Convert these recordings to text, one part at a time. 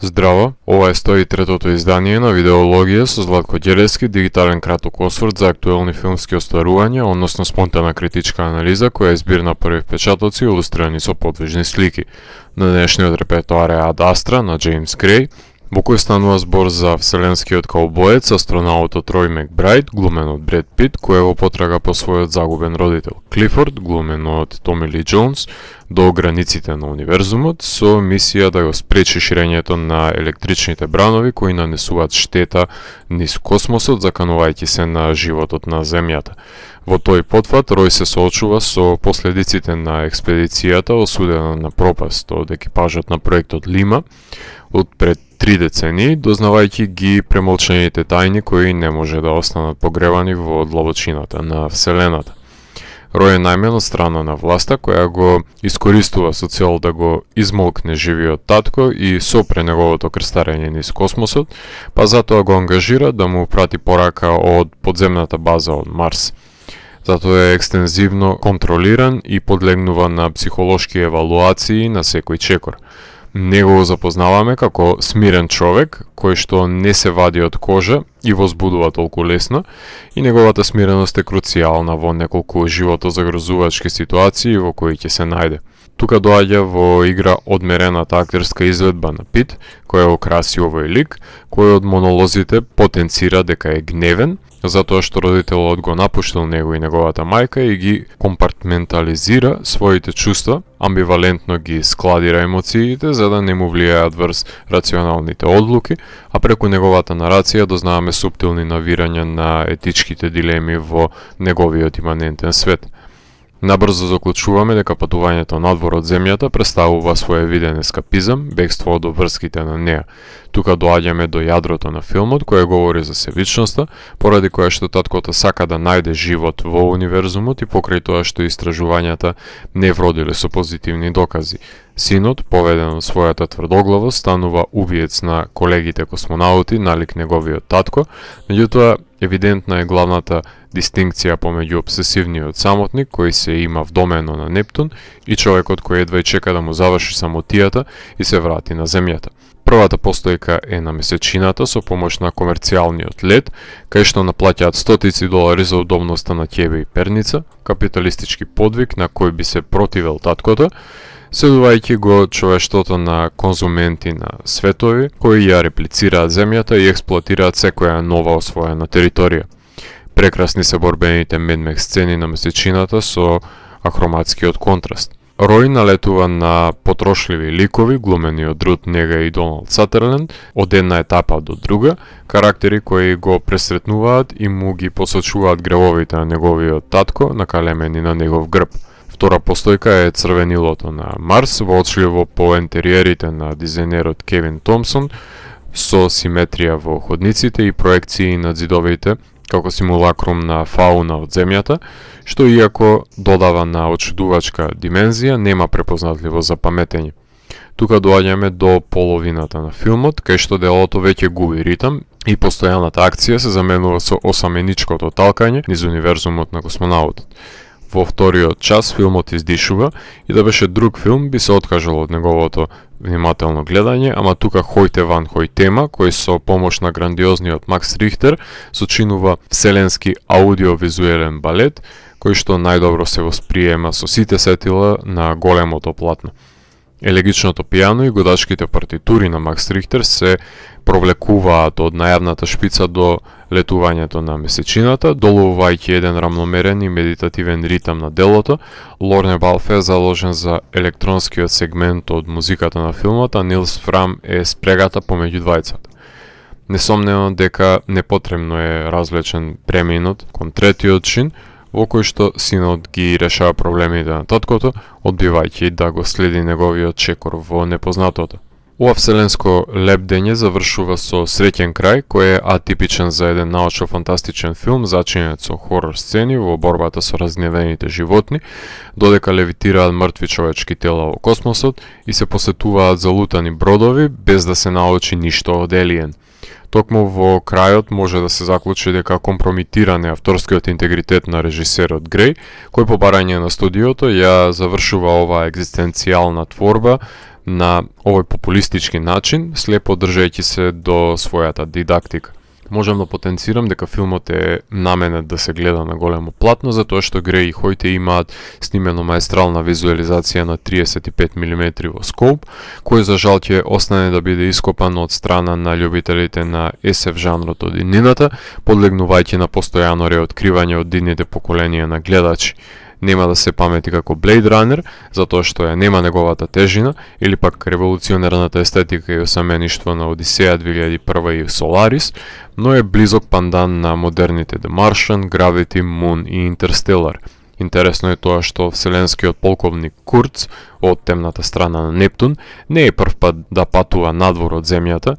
Здраво, ова е 103-тото издание на Видеологија со Златко Ѓелевски, дигитален краток осврт за актуелни филмски остварувања, односно спонтана критичка анализа која е збир на први впечатоци илустрирани со подвижни слики. На денешниот репертоар е Ад Астра на Джеймс Греј, во кој станува збор за вселенскиот каубоец, астронаутот Рој Макбрајд, глумен од Бред Пит, кој е во потрага по својот загубен родител Клифорд, глумен од Томи Ли Џонс, до границите на универзумот со мисија да го спречи ширењето на електричните бранови кои нанесуваат штета низ космосот, заканувајќи се на животот на Земјата. Во тој потфат Рој се соочува со последиците на експедицијата осудена на пропаст од екипажот на проектот Лима од пред 3 децении, дознавајќи ги премолчаните тајни кои не може да останат погребани во длабочината на Вселената. Рој е најмен од страна на власта која го искористува со цел да го измолкне живиот татко и сопре неговото крстарење низ космосот, па затоа го ангажира да му прати порака од подземната база од Марс. Затоа е екстензивно контролиран и подлегнува на психолошки евалуации на секој чекор. Него го запознаваме како смирен човек, кој што не се вади од кожа и возбудува толку лесно, и неговата смиреност е круцијална во неколку животозагрозувачки ситуации во кои ќе се најде. Тука доаѓа во игра одмерената актерска изведба на Пит, која окраси овој лик, кој од монолозите потенцира дека е гневен, затоа што родителот го напуштил него и неговата мајка и ги компартментализира своите чувства, амбивалентно ги складира емоциите за да не му влијаат врз рационалните одлуки, а преку неговата нарација дознаваме суптилни навирања на етичките дилеми во неговиот иманентен свет. Набрзо заклучуваме дека патувањето надвор од земјата представува своевиден ескапизам, бегство од обврските на неа. Тука доаѓаме до јадрото на филмот, кој говори за севичноста, поради која што таткото сака да најде живот во универзумот и покрај тоа што истражувањата не вродиле со позитивни докази. Синот, поведен од својата тврдоглавост, станува убиец на колегите космонаути, налик неговиот татко, меѓутоа евидентна е главната дистинкција помеѓу обсесивниот самотник кој се има вдомено на Нептун и човекот кој едва чека да му заврши самотијата и се врати на земјата. Првата постојка е на месечината со помош на комерцијалниот лет, кај што наплаќаат стотици долари за удобноста на ќебе и перница, капиталистички подвиг на кој би се противел таткото, следувајќи го човештвото на конзументи на светови, кои ја реплицираат земјата и експлоатираат секоја нова освоена територија. Прекрасни се борбените медмек сцени на месечината со ахроматскиот контраст. Рој налетува на потрошливи ликови, глумени од Рут Нега и Доналд Сатерленд, од една етапа до друга, карактери кои го пресретнуваат и му ги посочуваат гревовите на неговиот татко, накалемени на негов грб. Втора постојка е црвенилото на Марс, воочливо по ентериерите на дизајнерот Кевин Томсон, со симетрија во ходниците и проекции на ѕидовите, како симулакрум на фауна од земјата, што иако додава на очудувачка димензија, нема препознатливо за паметење. Тука доаѓаме до половината на филмот, кај што делото веќе губи ритам и постојаната акција се заменува со осаменичкото талкање низ универзумот на космонаутот. Во вториот час филмот издишува и да беше друг филм би се откажал од неговото внимателно гледање, ама тука Хојте ван Хојтема, кој со помош на грандиозниот Макс Рихтер сочинува вселенски аудиовизуелен балет, кој што најдобро се восприема со сите сетила на големото платно. Елегичното пијано и годачките партитури на Макс Рихтер се провлекуваат од најавната шпица до летувањето на месечината, доловувајќи еден рамномерен и медитативен ритам на делото. Лорне Балфе е заложен за електронскиот сегмент од музиката на филмот, а Нилс Фрам е спрегата помеѓу двајцата. Несомнено дека непотребно е развлечен преминот кон третиот чин, во кој што синот ги решава проблемите на таткото, одбивајќи да го следи неговиот чекор во непознатото. Ова вселенско лепдење завршува со среќен крај, кој е атипичен за еден научно-фантастичен филм, зачинет со хорор сцени во борбата со разгневените животни, додека левитираат мртви човечки тела во космосот и се посетуваат залутани бродови без да се научи ништо од Елиен. Токму во крајот може да се заклучи дека компромитиран е авторскиот интегритет на режисерот Греј, кој по барање на студиото ја завршува оваа екзистенцијална творба на овој популистички начин, слепо држејќи се до својата дидактика. Можам да потенцирам дека филмот е наменет да се гледа на големо платно, затоа што Греј и Хојте имаат снимено маестрална визуализација на 35 мм во скоп, кој за жал ќе остане да биде ископан од страна на љубителите на SF жанрот од иднината, подлегнувајќи на постојано реоткривање од идните поколенија на гледачи. Нема да се памети како Blade Runner, затоа што ја нема неговата тежина, или пак револуционерната естетика и осамеништво на Одисеја 2001 и Solaris, но е близок пандан на модерните The Martian, Gravity, Moon и Interstellar. Интересно е тоа што вселенскиот полковник Курц од темната страна на Нептун не е прв пат да патува надвор од Земјата,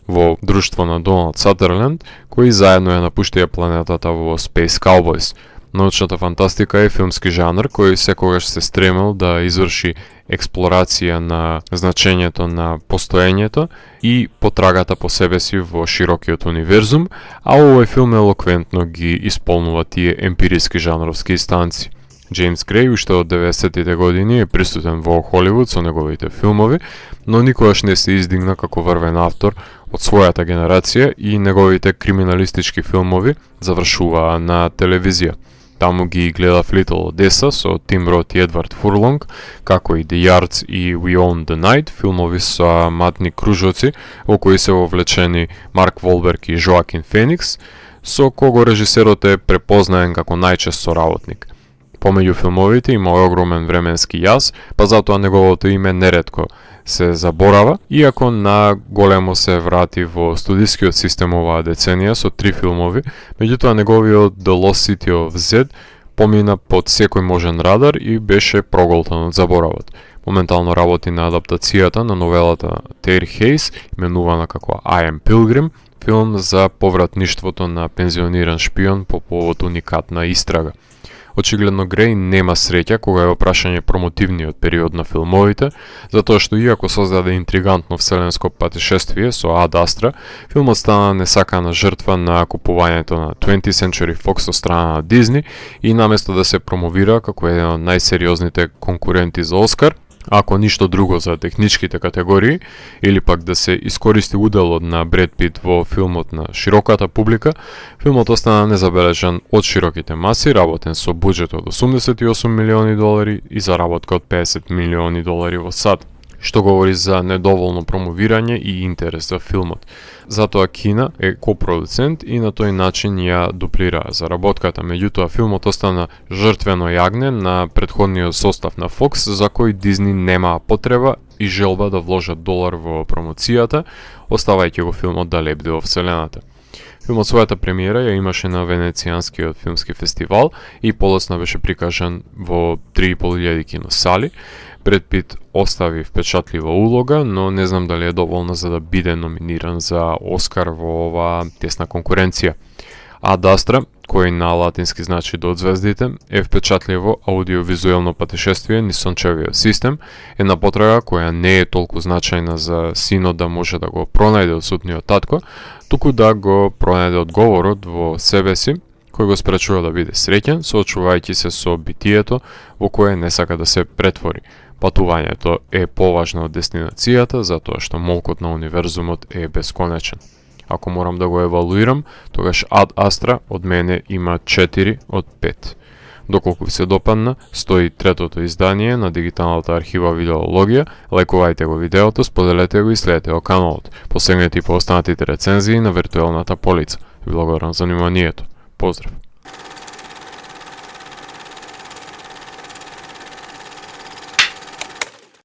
во друштво на Доналд Сатерленд, кои заедно ја напуштија планетата во Space Cowboys. Научната фантастика е филмски жанр кој секогаш се стремел да изврши експлорација на значењето на постоењето и потрагата по себе си во широкиот универзум, а овој филм елоквентно ги исполнува тие емпириски жанровски инстанции. Джеймс Греј уште од 90-тите години е присутен во Холивуд со неговите филмови, но никогаш не се издигна како врвен автор од својата генерација и неговите криминалистички филмови завршуваа на телевизија. Таму ги гледав Little Odessa со Тим Рот и Едвард Фурлонг, како и The Yards и We Own the Night, филмови со матни кружоци, во кои се вовлечени Марк Волберг и Жоакин Феникс, со кого режисерот е препознаен како најчест соработник. Помеѓу филмовите има огромен временски јаз, па затоа неговото име неретко се заборава, иако на големо се врати во студискиот систем оваа деценија со 3 филмови, меѓутоа неговиот The Lost City of Z помина под секој можен радар и беше проголтан од заборавот. Моментално работи на адаптацијата на новелата Тери Хейс, именувана како I Am Pilgrim, филм за повратништвото на пензиониран шпион по повод уникатна истрага. Очигледно Греј нема среќа кога е опрашање промотивниот период на филмовите, затоа што иако создаде интригантно вселенско патишествие со Ад Астра, филмот стана несакана жртва на купувањето на 20th Century Fox од страна на Дизни и наместо да се промовира како еден од најсериозните конкуренти за Оскар, ако ништо друго за техничките категории, или пак да се искористи уделот на Бред Пит во филмот на широката публика, филмот остана незабележан од широките маси, работен со буџет од $88 милиони и заработка од $50 милиони во САД, што говори за недоволно промовирање и интерес за филмот. Затоа Кина е копродуцент и на тој начин ја дуплира заработката, меѓутоа филмот остана жртвено јагне на претходниот состав на Fox, за кој Дизни немаа потреба и желба да вложат $1 во промоцијата, оставајќи го филмот да лебди во вселената. Филмот својата премиера ја имаше на Венецијанскиот филмски фестивал и полесно беше прикажан во 3.500 киносали. Бред Пит остави впечатлива улога, но не знам дали е доволна за да биде номиниран за Оскар во оваа тесна конкуренција. Ад Астра, кој на латински значи до звездите, е впечатливо аудиовизуелно патишествие низ сончевиот систем, една потрага која не е толку значајна за синот да може да го пронајде одсутниот татко, туку да го пронајде одговорот во себе си, кој го спречува да биде среќен, соочувајќи се со битието во кое не сака да се претвори. Патувањето е поважно од дестинацијата, затоа што молкот на универзумот е бесконечен. Ако морам да го евалуирам, тогаш Ад Астра од мене има 4 од 5. Доколку ви се допадна, стои третото издание на дигиталната архива Видеологија, лајкувајте го видеото, споделете го и следете го каналот. Посегнете и по останатите рецензии на виртуелната полица. Ви благодарам за вниманието. Поздрав!